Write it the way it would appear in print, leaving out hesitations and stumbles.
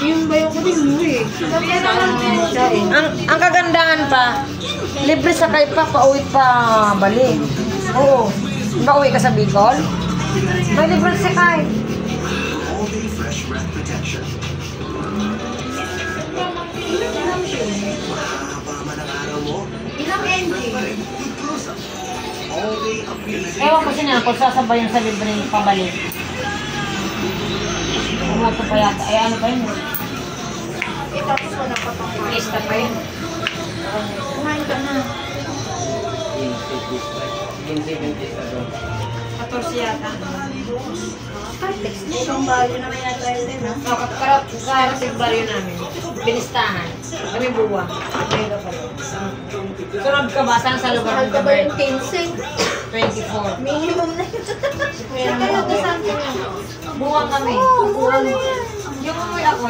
Yung bayo ko din mo eh. Ang kagandahan pa, libre sakay pa, pauwi pa balik. Oo. Pauwi ka sa Bicol, may libre sakay. Ilang engine? Ewan ko siya kung sasabay yung sa libre pabalik. Umuto pa yata. Ay ano pa yun? Tapos wala pa pang Pista pa yun. kumain ka na. 14 yata. Cartex na yung value na may na-20 na. Karating baryo namin. Binistahan. Kami buwa. Sunod ka ba? Saan sa lugar Mahal ng ka ba yung gabi? 15? 24. Minimum na yun. Kaya ka lang sa Buwang kami. Oo, mura na yan. Yung umuwi ako,